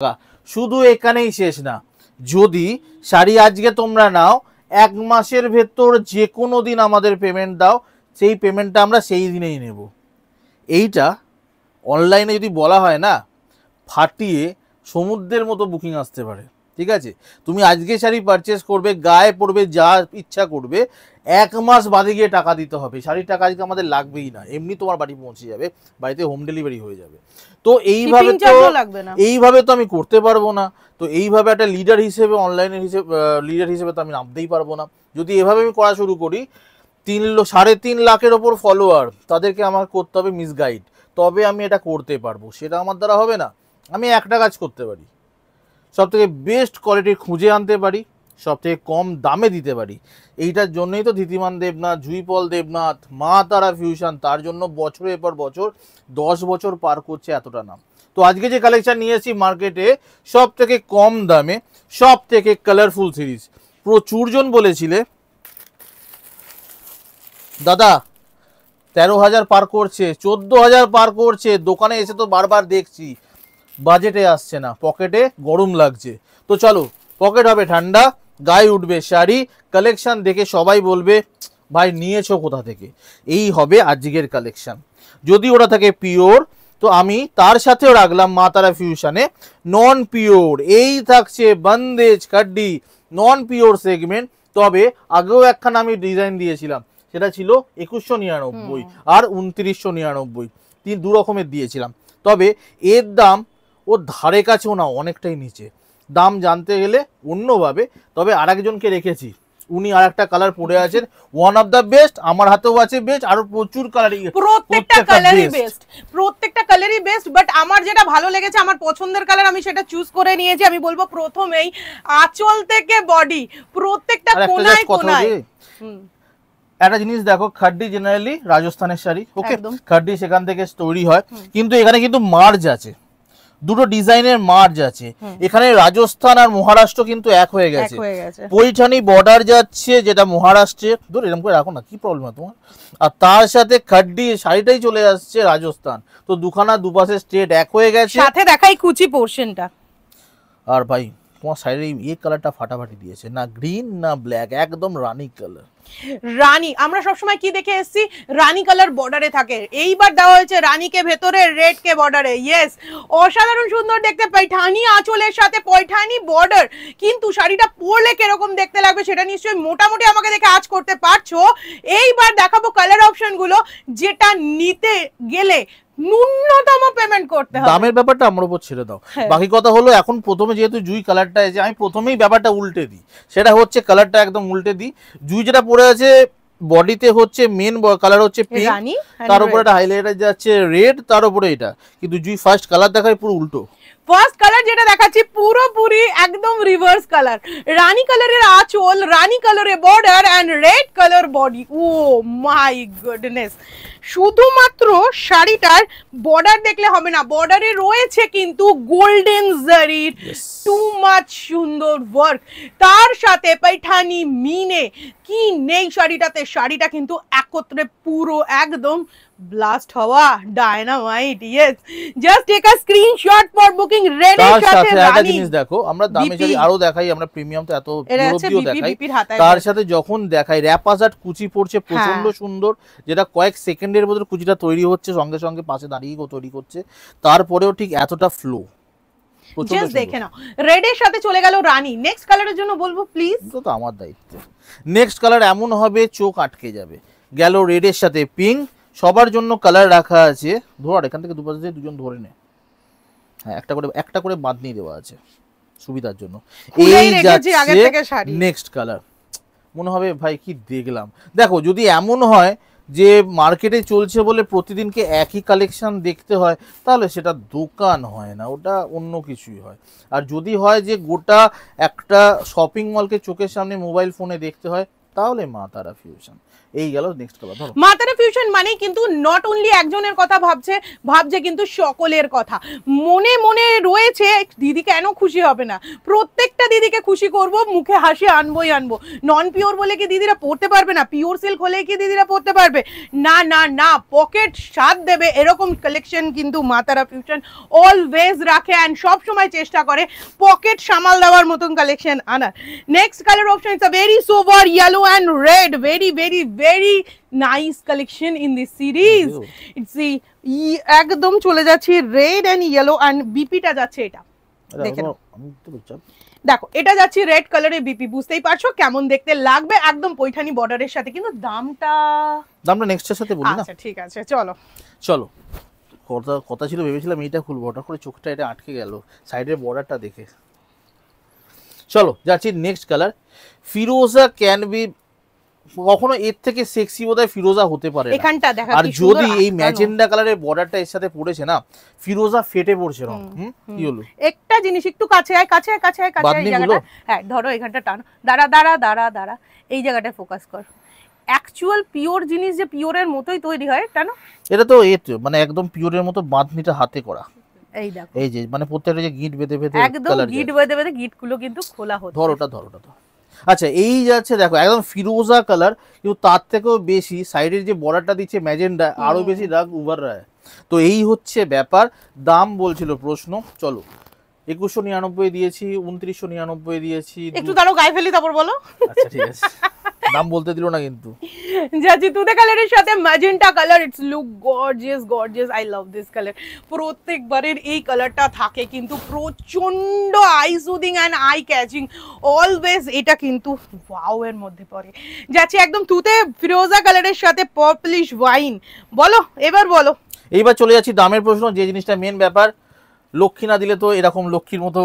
টাকা। শুধু এখানেই শেষ না, যদি শাড়ি আজকে তোমরা নাও, 1 মাসের ভেতর যে কোনো দিন আমাদের পেমেন্ট দাও, সেই পেমেন্টটা আমরা সেই দিনেই নেব। এইটা অনলাইনে যদি বলা হয় না, ফাটিয়ে সমুদ্রের মতো বুকিং আসতে পারে। ঠিক আছে, তুমি আজকে শাড়ি পারচেস করবে, গায়ে পড়বে, যা ইচ্ছা করবে, 1 মাস বাদে গিয়ে টাকা দিতে হবে। শাড়ির টাকা আজকে আমাদের লাগবেই না, এমনি তোমার বাড়ি পৌঁছে যাবে, বাড়িতে হোম ডেলিভারি হয়ে যাবে। তো এইভাবে তো আমি করতে পারবো না। তো এইভাবে একটা লিডার হিসেবে, অনলাইনের লিডার হিসেবে তো আমি নামতেই পারবো না। যদি এভাবে আমি করা শুরু করি, 3.5 লাখের ওপর ফলোয়ার, তাদেরকে আমার করতে হবে মিসগাইড, তবে আমি এটা করতে পারবো। সেটা আমার দ্বারা হবে না। আমি একটা কাজ করতে পারি, সব থেকে বেস্ট কোয়ালিটি খুঁজে আনতে পারি, সব থেকে কম দামে দিতে পারি। এইটার জন্যই তো ধীতিমান দেবনাথ, জুইপল দেবনাথ, মা তারা ফিউশন, তার জন্য বছরের পর বছর 10 বছর পার করছে, এতটা নাম। তো আজকে যে কালেকশন নিয়ে এসেছি মার্কেটে, সব থেকে কম দামে, সব থেকে কালারফুল সিরিজ। প্রচুর জন বলেছিলে দাদা 13,000 পার করছে, 14,000 পার করছে, দোকানে এসে তো বারবার দেখছি, বাজেটে আসছে না, পকেটে গরম লাগছে। তো চলো, পকেট হবে ঠান্ডা, গায়ে উঠবে শাড়ি, কালেকশন দেখে সবাই বলবে ভাই নিয়েছো কোথা থেকে। এই হবে আজকের কালেকশন। যদি ওটা থাকে পিওর, তো আমি তার সাথেও রাখলাম মা তারা ফিউশনে নন পিওর। এই থাকছে বন্দেজ কাড্ডি, নন পিওর সেগমেন্ট। তবে আগেও একখানা আমি ডিজাইন দিয়েছিলাম, সেটা ছিল 2199 আর 2999, 2 রকমের দিয়েছিলাম। তবে এর দাম ও ধারে কাছেও না, অনেকটাই নিচে দাম জানতে গেলে অন্যভাবে। তবে আরেকজনকে রেখেছি, উনি আর একটা কালার পরে আছেন, ওয়ান অফ দ্য বেস্ট, আমার হাতেও আছে বেস্ট, আরো প্রচুর কালারই, প্রত্যেকটা কালারই বেস্ট। বাট আমার যেটা ভালো লেগেছে, আমার পছন্দের কালার, আমি সেটা চুজ করে নিয়েছি। আমি বলবো প্রথমেই আঁচল থেকে বডি, প্রত্যেকটা কোনায় কোনায়। একটা জিনিস দেখো, খাড্ডি জেনারেলি রাজস্থানের শাড়ি, ওকে, খাড্ডি সেখান থেকে তৈরি হয়, কিন্তু এখানে কিন্তু মার্জ আছে, দুটো ডিজাইনের মার্জ আছে। এখানে রাজস্থান আর মহারাষ্ট্র কিন্তু এক হয়ে গেছে। পৈঠানি বর্ডার যাচ্ছে, যেটা মহারাষ্ট্রে, ধর এরকম করে রাখো না, কি প্রবলেম তোমার, আর তার সাথে খাড্ডি শাড়িটাই চলে আসছে রাজস্থান। তো দুখানা দুপাশে স্টেট এক হয়ে গেছে। সাথে দেখাই কুচি পোরশনটা। আর ভাই তোমার শাড়ির এই কালারটা ফাটাফাটি দিয়েছে, না গ্রিন না ব্ল্যাক, একদম রানী কালার। রানী আমরা সবসময় কি দেখে এসেছি, রানী কালার বর্ডারে থাকে, এইবার দেওয়া হয়েছে রানীকে ভেতরে, রেড কে বর্ডারে। ইয়েস, অসাধারণ সুন্দর দেখতে। পৈঠানি আঁচলের সাথে পৈঠানি বর্ডার, কিন্তু শাড়িটা পরলে কিরকম দেখতে লাগবে সেটা নিশ্চয়ই মোটামুটি আমাকে দেখে আজ করতে পারছো। এইবার দেখাবো কালার অপশন গুলো, যেটা নিতে গেলে ন্যূনতম পেমেন্ট করতে হবে। দামের ব্যাপারটা আমার উপর ছেড়ে দাও। বাকি কথা হলো, এখন প্রথমে যেহেতু জুই কালারটা এসে, আমি প্রথমেই ব্যাপারটা উল্টে দিই, সেটা হচ্ছে কালারটা একদম উল্টে দিই। জুই যেটা পরে আছে বডিতে হচ্ছে মেন কালার হচ্ছে পিঙ্ক, তার উপরে একটা হাইলাইটার যাচ্ছে রেড, তার উপরে এটা, কিন্তু জুই ফার্স্ট কালার দেখায় পুরো উল্টো। ফার্স্ট কালার যেটা দেখাচ্ছি পুরোপুরি একদম রিভার্স কালার। রানী কালারের আঁচল, রানী কালারের border and red colour body. Oh my goodness, শুধুমাত্র শাড়িটার বর্ডার দেখলে হবে না, বর্ডারে রয়েছে কিন্তু গোল্ডেন জারির টু মাচ সুন্দর ওয়ার্ক, তার সাথে পৈঠানি মিনে কি নেই শাড়িটাতে। শাড়িটা কিন্তু একত্রে পুরো একদম ব্লাস্ট হওয়া dynamite. Yes, just take a screenshot for booking. Red এর সাথে একটা জিনিস দেখো, আমরা দামি শাড়ি আরো দেখাই, আমরা প্রিমিয়াম তো এত পুরোপিও দেখাই, তার সাথে যখন দেখাই র্যাপাজাট কুচি পড়ছে প্রচন্ড সুন্দর, যেটা কয়েক সেকেন্ডের মধ্যে কুচিটা তৈরি হচ্ছে, সঙ্গে সঙ্গে পাশে দাঁড়িয়ে তৈরি করছে, তারপরেও ঠিক এতটা ফ্লো। জাস্ট দেখে নাও, রেড এর সাথে চলে গেল রানী। নেক্সট কালারের জন্য বলবো প্লিজ, তো আমার দায়িত্ব। নেক্সট কালার এমন হবে চোখ আটকে যাবে, গেল রেড এর সাথে পিঙ্ক। সবার জন্য কালার রাখা আছে, ধর এখান থেকে দুপাশে দিয়ে দুজন ধরে নে, হ্যাঁ একটা করে বাদ নিয়ে দেওয়া আছে সুবিধার জন্য। এই যাচ্ছে নেক্সট কালার, মনে হবে ভাই কি দেখলাম। দেখো, যদি এমন হয় যে মার্কেটে চলছে বলে প্রতিদিনকে একই কালেকশন দেখতে হয়, তাহলে সেটা দোকান হয় না, ওটা অন্য কিছুই হয়। আর যদি হয় যে গোটা একটা শপিং মলকে চোখের সামনে মোবাইল ফোনে দেখতে হয়, তাহলে মা তারা ফিউশন। এই গেল নেক্সট কালার। ধরো মা তারা ফিউশন মানে কিন্তু নট অনলি একজনের কথা ভাবছে কিন্তু সকলের কথা। মনে মনে রয়েছে দিদি কেন খুশি হবে না, প্রত্যেকটা দিদিকে খুশি করব, মুখে হাসি আনবোই আনবো। নন পিওর বলে কি দিদিরা পড়তে পারবে না, পিওর সিল্ক হলে কি দিদিরা পড়তে পারবে না? না না, পকেট সাথ দেবে এরকম কালেকশন কিন্তু মা তারা ফিউশন অলওয়েজ রাখে অ্যান্ড সব সময় চেষ্টা করে পকেট সামাল দেওয়ার মতন কালেকশন আনার। Next colour option it's a very sober yellow and red, very very very nice collection in this series. It's একদম চলে যাচ্ছে রেড অ্যান্ড ইয়েলো অ্যান্ড বিপিটা যাচ্ছে এটা দেখে নাও। দেখো এটা যাচ্ছে রেড কালারের বিপি, বুঝতেই পারছো কেমন দেখতে লাগবে, একদম পৈঠানি বর্ডারের সাথে। কিন্তু দামটা নেক্সটের সাথে বলি না? আচ্ছা ঠিক আছে, চলো চলো। কথা ছিল, ভেবেছিলাম এইটা খুলবো, হঠাৎ করে চোখটা এটা আটকে গেল সাইডের বর্ডারটা দেখে। চলো যাচ্ছি next colour. Firoza can be, কখনো এর থেকে সেক্সি বোধহয় ফিরোজা হতে পারে এখানটা দেখা। আর যদি এই ম্যাজেন্ডা কালারের বর্ডারটা এর সাথে পড়েছে না, ফিরোজা ফেটে পড়ছে রং। কি হলো? একটা জিনিস একটু কাছে আয়, কাছে আয়, কাছে আয়, কাছে আয়, এই জায়গাটা, হ্যাঁ ধরো এখানটা টানো, দাঁড়া দাঁড়া দাঁড়া দাঁড়া, এই জায়গাটা ফোকাস কর। অ্যাকচুয়াল পিওর জিনিস যে পিওরের মতোই তৈরি হয়, টানো। এটা তো মানে একদম পিওরের মতো বাঁধনিটা হাতে করা। এই দেখো, এই যে মানে প্রত্যেকটা যে গিট বেঁধে বেঁধে একদম গিট বেঁধে বেঁধে গিটগুলো কিন্তু খোলা হচ্ছে। ধরোটা। আচ্ছা এই যাচ্ছে দেখো একদম ফিরোজা কালার, কিন্তু তার থেকেও বেশি সাইডের যে বর্ডারটা দিচ্ছে ম্যাজেন্ডা, আরো বেশি রাগ উভার রায়। তো এই হচ্ছে ব্যাপার। দাম বলছিল প্রশ্ন, চলো 2199 দিয়েছি, 2999 দিয়েছি। একটু দাঁড়াও গায়ে ফেলি তারপর বলো। আচ্ছা ঠিক আছে, দাম বলতে দিল না কিন্তু। যাচ্ছি তুতে কালারের সাথে magenta colour, it's look gorgeous gorgeous, I love this colour. প্রত্যেকবারের এই কালারটা থাকে কিন্তু প্রচন্ড eye soothing and eye catching always, এটা কিন্তু ওয়াও এর মধ্যে পড়ে। যাচ্ছি একদম তুতে ফিরোজা কালারের সাথে পার্পলিশ ওয়াইন। বলো এবার বলো। এইবার চলে যাচ্ছি দামের প্রশ্ন, যে জিনিসটা মেন ব্যাপার। লক্ষ্মী না দিলে তো এরকম লক্ষ্মীর মতো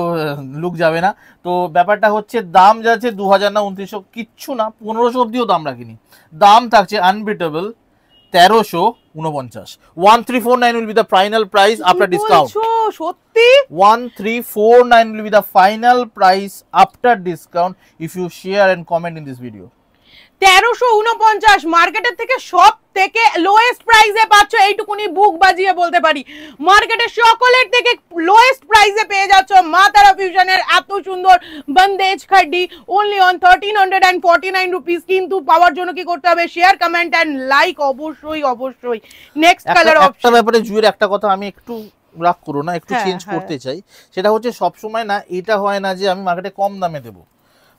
লুক যাবে না। তো ব্যাপারটা হচ্ছে দাম যাচ্ছে 2000 না 2900, কিচ্ছু না, 1500 অব্দিও দাম রাখিনি। দাম থাকছে unbeatable 1349। 1349 will be the final price after discount. সত্যি 1349 will be the final price after discount if you share and comment in this video. 1349 মার্কেটের থেকে সব থেকে লোয়েস্ট প্রাইসে পাচ্ছ, এইটুকুনি বুক বাজিয়ে বলতে পারি। মার্কেটের সকলের থেকে লোয়েস্ট প্রাইসে পেয়ে যাচ্ছ মা তারা ফিউশনের এত সুন্দর বন্দেজ খাড্ডি অনলি অন 1349 রুপিস। কিন্তু পাওয়ার জন্য কি করতে হবে? শেয়ার, কমেন্ট এন্ড লাইক অবশ্যই অবশ্যই। Next colour option. একটা ব্যাপারে জুয়ের একটা কথা আমি একটু রাগ করো না, একটু চেঞ্জ করতে চাই। সেটা হচ্ছে সব সময় না এটা হয় না যে আমি মার্কেটে কম দামে দেবো।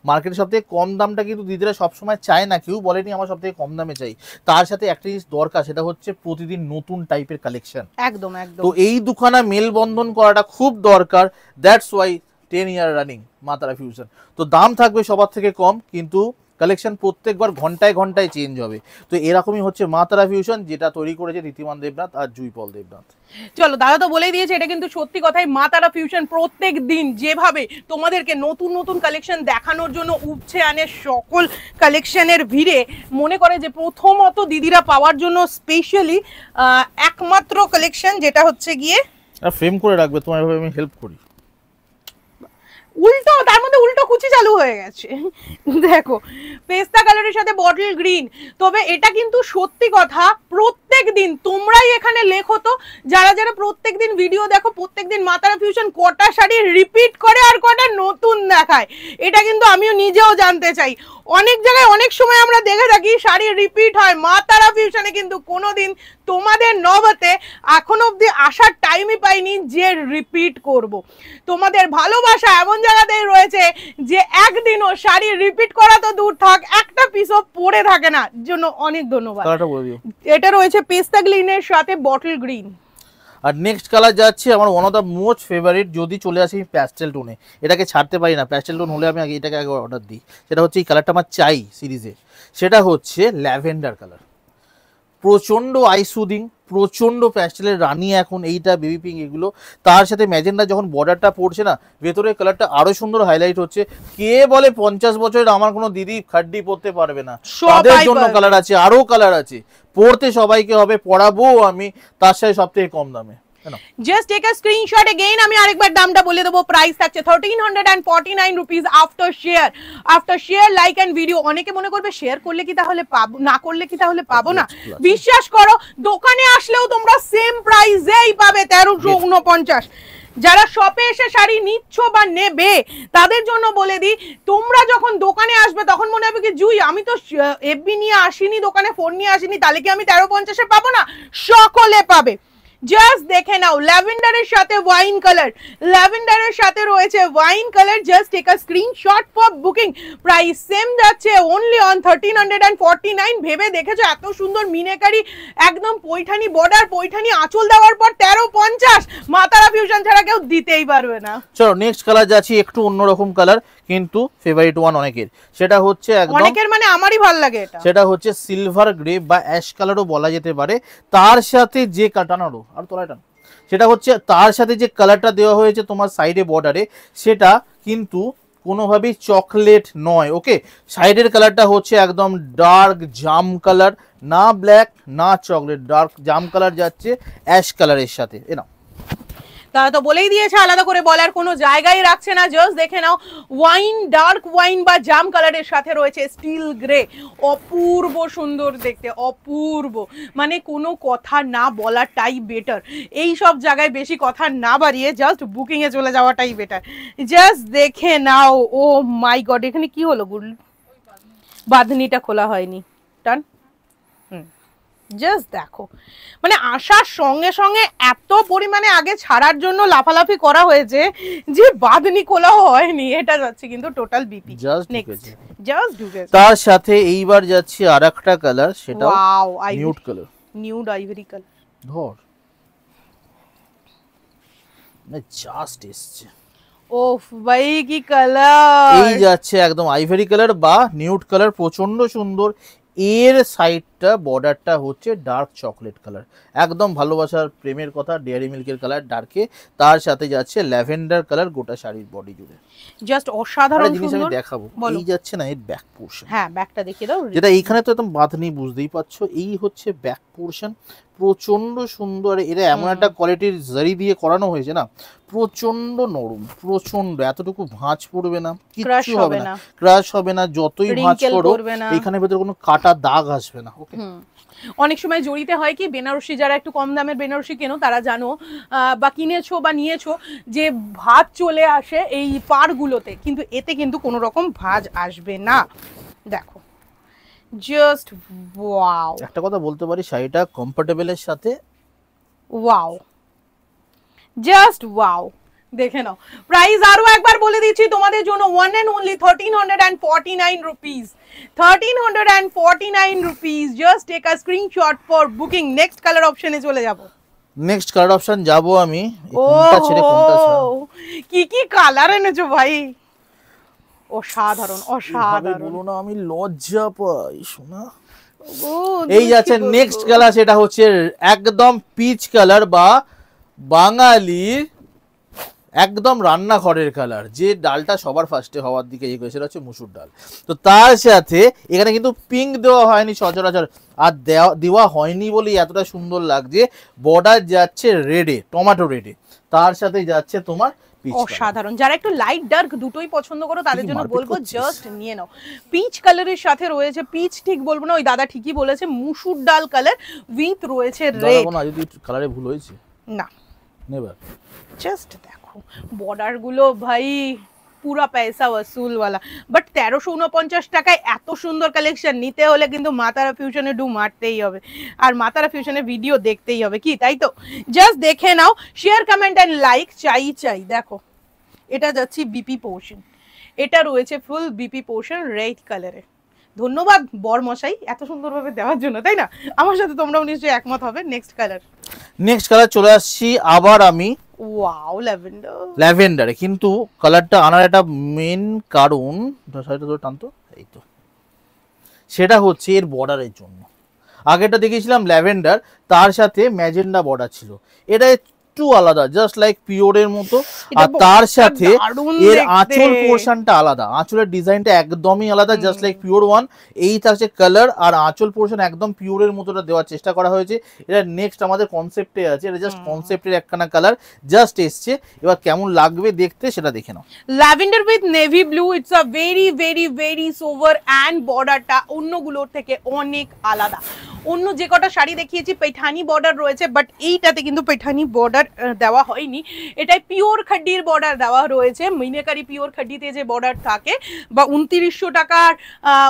মার্কেটের সবথেকে কম দামটা কিন্তু দিদিরা সবসময় চায় না, কেউ বলেনি আমার সবথেকে কম দামে চাই। তার সাথে একটা জিনিস দরকার, সেটা হচ্ছে প্রতিদিন নতুন টাইপের কালেকশন। একদম একদম। তো এই দুখানা মেলবন্ধন করাটা খুব দরকার। দ্যাটস ওয়াই 10 ইয়ার রানিং মা তারা ফিউশন। তো দাম থাকবে সবার থেকে কম, কিন্তু কালেকশন প্রত্যেকবার ঘন্টায় ঘন্টায় চেঞ্জ হবে। তো এরকমই হচ্ছে মা তারা ফিউশন, যেটা তৈরি করেছে ঋতিমান দেবনাথ আর জুইপল দেবনাথ। চলো দাদা তো বলেই দিয়েছে, এটা কিন্তু সত্যি কথাই মা তারা ফিউশন প্রত্যেক দিন যেভাবে তোমাদেরকে নতুন নতুন কালেকশন দেখানোর জন্য উপচে আনে সকল কালেকশনের ভিড়ে, মনে করে যে প্রথমত দিদিরা পাওয়ার জন্য স্পেশালি একমাত্র কালেকশন যেটা হচ্ছে গিয়ে ফ্রেম করে রাখবে, তোমার এভাবে আমি হেল্প করি। উল্টো, তার মধ্যে উল্টো কুচি চালু হয়ে গেছে। দেখো পেস্তা কালারের সাথে বটল গ্রিন। তবে এটা কিন্তু সত্যি কথা, প্রত্যেক দিন তোমরাই এখানে লেখো তো, যারা যারা প্রত্যেক দিন ভিডিও দেখো, প্রত্যেক দিন মা তারা ফিউশন কটা শাড়ি রিপিট করে আর কটা নতুন দেখায়, এটা কিন্তু আমিও নিজেও জানতে চাই। অনেক জায়গায় অনেক সময় আমরা দেখে থাকি শাড়ি রিপিট হয়, মা তারা ফিউশনে কিন্তু কোনোদিন তোমাদের নবতে এখন অবধি আসার টাইমই পাইনি যে রিপিট করব। তোমাদের ভালোবাসা এমন জায়গাতেই রয়েছে যে একদিনও শাড়ি রিপিট করা তো দূর থাক, একটা পিসও পরে থাকে না, জন্য অনেক ধন্যবাদ। এটা রয়েছে পেস্তা গ্রিনের সাথে বটল গ্রিন। আর নেক্সট কালার যাচ্ছে আমার one of the most favourite, যদি চলে আসি প্যাস্টেল টোনে, এটাকে ছাড়তে পারি না। প্যাস্টেল টোন হলে আমি আগে এটাকে আগে অর্ডার দিই। সেটা হচ্ছে এই কালারটা আমার চাই সিরিজে, সেটা হচ্ছে ল্যাভেন্ডার কালার। প্রচণ্ড আইসুদিং, প্রচণ্ড প্যাস্টেলের রানী এখন এইটা, বেবি পিঙ্ক এগুলো। তার সাথে ম্যাজেন্ডা যখন বর্ডারটা পড়ছে না, ভেতরের কালারটা আরো সুন্দর হাইলাইট হচ্ছে। কে বলে 50 বছরের আমার কোনো দিদি খাড্ডি পরতে পারবে না? তাদের জন্য কালার আছে, আরো কালার আছে, পড়তে সবাইকে হবে, পড়াবো আমি, তার সাথে সব থেকে কম দামে। Just take a screenshot. Again আমি আরেকবার দামটা বলে দেবো, প্রাইস থাকছে 1349 rupees after share like and video. অনেকে মনে করবে শেয়ার করলে কি তাহলে পাবো, না করলে কি তাহলে পাবো না, বিশ্বাস করো দোকানে আসলেও তোমরা সেম প্রাইসেই পাবে 1349। যারা শপে এসে শাড়ি নিচ্ছ বা নেবে তাদের জন্য বলে দিই, তোমরা যখন দোকানে আসবে তখন মনে হবে কি জুই আমি তো এফবি নিয়ে আসিনি, দোকানে ফোন নিয়ে আসিনি, তাহলে কি আমি 1350-এ পাবো না? সকলে পাবে। জাস্ট দেখে নাও, ল্যাভেন্ডারের সাথে ওয়াইন কালার, ল্যাভেন্ডারের সাথে রয়েছে wine colour. Just take a screenshot for booking. Price same যাচ্ছে অনলি অন 1349। ভেবে দেখেছো এত সুন্দর মিনেকারি একদম পৈঠানি বর্ডার, পৈঠানি আঁচল দেওয়ার পর 1350, মাতারা ফিউশন ছাড়া কেউ দিতেই পারবে না। চলো নেক্সট কালার যাচ্ছি, একটু অন্যরকম কালার কিন্তু ফেভারিট ওয়ান অনেকের, সেটা হচ্ছে একদম অনেকের মানে আমারই ভালো লাগে এটা, সেটা হচ্ছে সিলভার গ্রে বা অ্যাশ কালারও বলা যেতে পারে। তার সাথে যে কাটানো আর তোলা টান, সেটা হচ্ছে তার সাথে যে কালারটা দেওয়া হয়েছে তোমার সাইডে বর্ডারে, সেটা কিন্তু কোনোভাবেই চকলেট নয়। ওকে, সাইডের কালারটা হচ্ছে একদম ডার্ক জাম কালার, না ব্ল্যাক না চকলেট, ডার্ক জাম কালার যাচ্ছে অ্যাশ কালারের সাথে। এ নাও, তারা তো বলেই দিয়েছে, আলাদা করে বলার কোনো জায়গায় রাখছে না। জাস্ট দেখে নাও, ওয়াইন, ডার্ক ওয়াইন বা জাম কালারের সাথে রয়েছে স্টিল গ্রে, অপূর্ব সুন্দর দেখতে, অপূর্ব, মানে কোনো কথা না বলাটাই বেটার। এই সব জায়গায় বেশি কথা না বাড়িয়ে জাস্ট বুকিং এ চলে যাওয়াটাই বেটার। জাস্ট দেখে নাও, ও মাই গড, এখানে কি হলো গুল, বাঁধনিটা খোলা হয়নি, টান। জাস্ট দেখো, মানে আসার সঙ্গে সঙ্গে এত পরিমাণে আগে ছাড়ার জন্য লাফালাফি করা হয়েছে যে বাঁধনি খোলা হয়নি। এটা যাচ্ছে কিন্তু টোটাল বিপি, জাস্ট ঢুকেছে। তার সাথে এইবার যাচ্ছে আরেকটা কালার, সেটা wow, nude colour, nude ivory colour. ধর না জাস্ট এসছে, ওফ ভাই কি কালার, এই যাচ্ছে একদম আইভরি কালার বা নিউড কালার, প্রচন্ড সুন্দর। এর সাইডটা বর্ডারটা হচ্ছে ডার্ক চকলেট কালার, একদম ভালোবাসার প্রেমের কথা, ডেয়ারি মিল্কের কালার ডার্কে। তার সাথে যাচ্ছে ল্যাভেন্ডার কালার গোটা শাড়ির বডি জুড়ে, জাস্ট অসাধারণ জিনিস সুন্দর। আমি দেখাবো, এই যাচ্ছে না এর ব্যাক পোরশন। হ্যাঁ, ব্যাকটা দেখিয়ে দাও, যেটা এইখানে তো একদম বাঁধনি, বুঝতেই পারছো, এই হচ্ছে ব্যাক পোরশন, প্রচন্ড সুন্দর। এরা এমন একটা কোয়ালিটির জারি দিয়ে করানো হয়েছে না, প্রচন্ড নরম, প্রচন্ড, এতটুকু ভাঁজ পড়বে না, কিচ্ছু হবে না, ক্রাশ হবে না, যতই ভাঁজ করো এখানে ভেতরে কোনো কাটা দাগ আসবে না। ওকে, অনেক সময় জড়িতে হয় কি, বেনারসি যারা একটু কম দামের বেনারসি কেনো তারা জানো বা কিনেছো বা নিয়েছো, যে ভাঁজ চলে আসে এই পাড়গুলোতে, কিন্তু এতে কিন্তু কোনো রকম ভাঁজ আসবে না। দেখো জাস্ট ওয়াও, একটা কথা বলতে পারি, শাড়িটা কমফোর্টেবলের সাথে ওয়াও, জাস্ট ওয়াও। দেখে নাও, প্রাইস আরো একবার বলে দিচ্ছি তোমাদের জন্য, one and only 1349 rupees, 1349 rupees. Just take a screenshot for booking. Next colour অপশনে চলে যাব, নেক্সট কালার অপশন যাব আমি, কোনটা ছেড়ে কোনটা ছাড়া। কি কি কালার এনেছো ভাই, অসাধারণ অসাধারণ, বলো না আমি লজ্জা পাই শোনা। এই যাচ্ছে নেক্সট কালার, সেটা হচ্ছে একদম পিচ কালার বা বাঙালির একদম রান্নাঘরের কালার, যে ডালটা সবার ফার্স্টে হওয়ার দিকে এগিয়ে, সেটা হচ্ছে মুসুর ডাল। তো তার সাথে এখানে কিন্তু পিঙ্ক দেওয়া হয়নি সচরাচর, আর দেওয়া হয়নি বলেই এতটা সুন্দর লাগছে। বর্ডার যাচ্ছে রেডে, টমেটো রেডে, তার সাথে যাচ্ছে তোমার অসাধারণ। যারা একটু লাইট ডার্ক দুটোই পছন্দ করো তাদের জন্য বলবো জাস্ট নিয়ে নাও। পিচ কালারের সাথে রয়েছে, পিচ ঠিক বলবো না, ওই দাদা ঠিকই বলেছে, মুসুর ডাল কালার উইথ রয়েছে রেড। না যদি কালারে ভুল হয়েছে না, নেভার। জাস্ট দেখো বর্ডার গুলো ভাই পুরা পয়সা ওসুল वाला। বাট 1349 টাকায় এত সুন্দর কালেকশন নিতে হলে কিন্তু মাতারা ফিউশনে ডু মারতেই হবে, আর মাতারা ফিউশনের ভিডিও দেখতেই হবে, কি তাই তো? জাস্ট দেখে নাও, শেয়ার কমেন্ট এন্ড লাইক চাই চাই। দেখো এটা যাচ্ছে বিপি পোর্শন, এটা রয়েছে ফুল বিপি পোর্শন রেড কালারে। ধন্যবাদ বরমশাই এত সুন্দরভাবে দেওয়ার জন্য, তাই না? আমার সাথে তোমরাও নিশ্চয়ই একমত হবে। নেক্সট কালার চলে আসছি আবার আমি, ওয়াও, ল্যাভেন্ডারে। কিন্তু কালারটা আনার একটা মেন কারণ, টানতো এই তো, সেটা হচ্ছে এর বর্ডারের জন্য। আগেটা দেখেছিলাম ল্যাভেন্ডার, তার সাথে ম্যাজেন্ডা বর্ডার ছিল, এটা একটু আলাদা, জাস্ট লাইক পিওরের মতো। এটা আর তার সাথে দারুণ এর দেখতে। আঁচল পোর্শনটা আলাদা, আঁচলের ডিজাইনটা একদমই আলাদা, জাস্ট লাইক পিওর ওয়ান। এই থাকছে কালার, আর আঁচল পোর্শন একদম পিওরের মতোটা দেওয়ার চেষ্টা করা হয়েছে। এটা নেক্সট আমাদের কনসেপ্টে আছে, এটা জাস্ট কনসেপ্টের একখানা কালার জাস্ট এসছে, এবার কেমন লাগবে দেখতে সেটা দেখে নাও। Lavender with navy blue, it's a very very very sober, and বর্ডারটা অন্যগুলোর থেকে অনেক আলাদা। অন্য যে কটা শাড়ি দেখিয়েছি पैठानी বর্ডার রয়েছে, বাট এইটাতে কিন্তু पैठानी বর্ডার দেওয়া হয়নি, এটাই পিওর খাড্ডির বর্ডার দেওয়া রয়েছে। মিনাকারি পিওর খাড্ডিতে যে বর্ডার থাকে, বা 2900 টাকার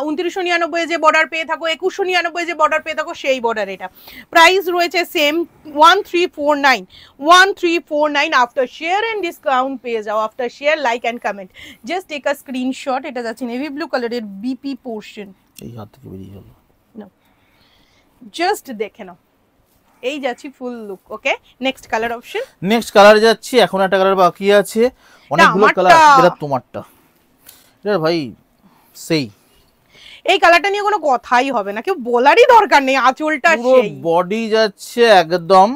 2999 যে বর্ডার পেয়ে থাকো, 2199 যে বর্ডার পেয়ে থাকো, সেই বর্ডার এটা। প্রাইস রয়েছে same 1349 after share and discount পেয়ে যাও। After share, like and comment, just take a screenshot. এটা যাচ্ছে নেভি ব্লু কালারের বিপি পোর্শন, এই হাত থেকে বেরিয়ে গেল, জাস্ট দেখে নাও। এই যাচ্ছি full look. Okay, next colour option. Next colour যাচ্ছি, এখন একটা কালার বাকি আছে, অনেকগুলো কালার। এটা তোমারটা, এটা ভাই সেই এই কালারটা নিয়ে কোনো কথাই হবে না, কেউ বলারই দরকার নেই, আঁচলটা পুরো সেই। বডি যাচ্ছে একদম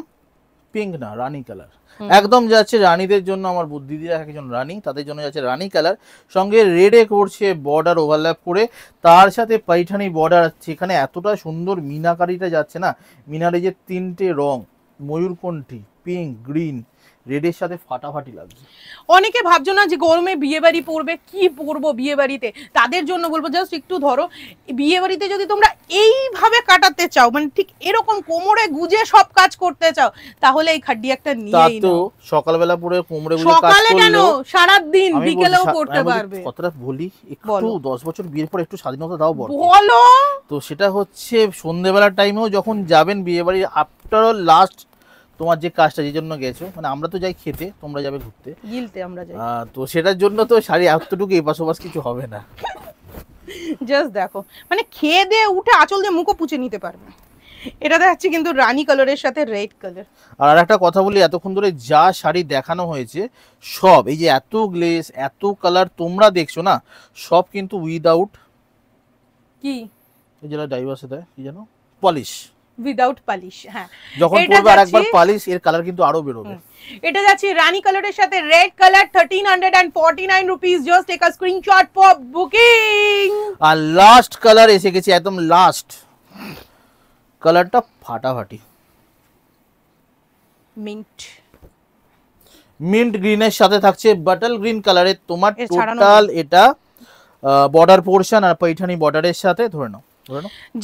পিঙ্ক না রানী কালার, একদম যাচ্ছে রানীদের জন্য। আমার দিদিরা একজন রানী, তাদের জন্য যাচ্ছে রানী কালার, সঙ্গে রেডে করছে বর্ডার ওভারল্যাপ করে, তার সাথে পাইঠানি বর্ডার আছে। এখানে এতটা সুন্দর মিনাকারিটা যাচ্ছে না, মিনারে যে তিনটে রং, ময়ূরকণ্ঠী, পিঙ্ক, গ্রিন, রেডের সাথে ফাটাফাটি লাগছে। অনেকে ভাবছো না যে গরমে বিয়ে বাড়ি পড়বে, কি পরবো বিয়ে বাড়িতে, তাদের জন্য বলবো জাস্ট একটু ধরো, বিয়ে বাড়িতে যদি তোমরা এইভাবে কাটাতে চাও, মানে ঠিক এরকম কোমরে গুজে সব কাজ করতে চাও, তাহলে এই খাড্ডি একটা নিয়েই তো নাও। সকালবেলা পরে কোমরে গুজে কাজ সকালে কেন, করলেও সারা দিন আমি বিকেলেও বলছি, পড়তে আমি পারবে। কথাটা বলি, একটু বলো। 10 বছর বিয়ের পর একটু স্বাধীনতা দাও বড়। বলো। তো সেটা হচ্ছে সন্ধ্যেবেলার টাইমেও যখন যাবেন বিয়ে বাড়ি, আফটার অল লাস্ট তোমার যে কাজটা যে জন্য গেছো, মানে আমরা তো যাই খেতে, তোমরা যাবে ঘুরতে, গিলতে আমরা যাই। তো সেটার জন্য তো শাড়ি এতটুকু এপাশ ওপাশ কিছু হবে না। জাস্ট দেখো, মানে খেয়ে দিয়ে উঠে আঁচল দিয়ে মুখও পুছে নিতে পারবে। এটা দেখাচ্ছি কিন্তু রানী কালারের সাথে রেড কালার। আর একটা কথা বলি, এতক্ষণ ধরে যা শাড়ি দেখানো হয়েছে সব, এই যে এত গ্লেস এত কালার তোমরা দেখছো না, সব কিন্তু উইদাউট কি, এই যেটা ডাইভার্সে দেয় কি জানো, পলিশ, উইদাউট পালিশ। হ্যাঁ, যখন এটা পরবে আরেকবার যাচ্ছি- পালিশ, এর কালার কিন্তু আরো বেরোবে। এটা যাচ্ছে রানী কালারের সাথে red colour, 1349 rupees. Just take a screenshot for booking. আর লাস্ট কালার এসে গেছে, একদম লাস্ট কালারটা ফাটাফাটি মিন্ট গ্রিনের সাথে থাকছে বাটল গ্রিন কালারের। তোমার টোটাল এটা বর্ডার পোর্শন আর पैठानी বর্ডারের সাথে ধরে নাও।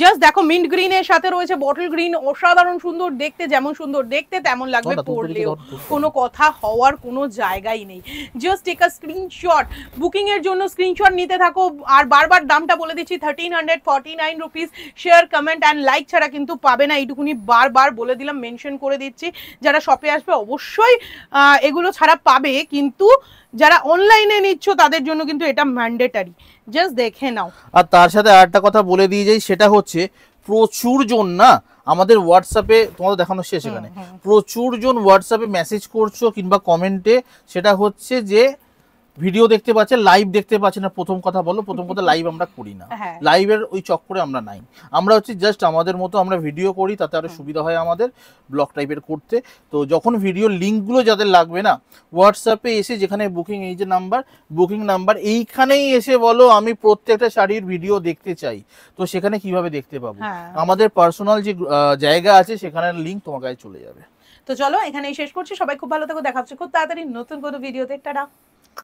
জাস্ট দেখো, মিন্ট গ্রিনের সাথে রয়েছে বটল গ্রিন, অসাধারণ সুন্দর দেখতে, যেমন সুন্দর দেখতে তেমন লাগবে পরলেও, কোনো কথা হওয়ার কোনো জায়গাই নেই। Just take a screenshot, booking এর জন্য স্ক্রিনশট নিতে থাকো। আর বারবার দামটা বলে দিচ্ছি, 1349 rupees. Share, comment and like ছাড়া কিন্তু পাবে না, এইটুকুনি বারবার বলে দিলাম, মেনশন করে দিচ্ছি। যারা শপে আসবে অবশ্যই এগুলো ছাড়া পাবে, কিন্তু যারা অনলাইনে নিচ্ছ তাদের জন্য কিন্তু এটা ম্যান্ডেটারি। জাস্ট দেখে নাও। আর তার সাথে আরেকটা কথা বলে দিয়ে যাই, সেটা হচ্ছে প্রচুর জন না আমাদের হোয়াটসঅ্যাপে, তোমাদের দেখানো শেষ, এখানে প্রচুর জন হোয়াটসঅ্যাপে মেসেজ করছো কিংবা কমেন্টে, সেটা হচ্ছে যে ভিডিও দেখতে পাচ্ছে, লাইভ দেখতে পাচ্ছে না। প্রথম কথা বলো, প্রথম কথা লাইভ আমরা করি না, লাইভের ওই চক্করে আমরা নাই। আমরা হচ্ছে জাস্ট আমাদের মতো আমরা ভিডিও করি, তাতে আরো সুবিধা হয় আমাদের ব্লগ টাইপের করতে। তো যখন ভিডিও লিঙ্কগুলো যাদের লাগবে না, হোয়াটসঅ্যাপে এসে যেখানে বুকিং, এই যে নাম্বার, বুকিং নাম্বার, এইখানেই এসে বলো আমি প্রত্যেকটা শাড়ির ভিডিও দেখতে চাই। তো সেখানে কিভাবে দেখতে পাবো? আমাদের পার্সোনাল যে জায়গা আছে সেখানের লিঙ্ক তোমার কাছে চলে যাবে। তো চলো এখানেই শেষ করছি। সবাই খুব ভালো থাকো, দেখা হচ্ছে খুব তাড়াতাড়ি নতুন কোনো ভিডিওতে। টাটা।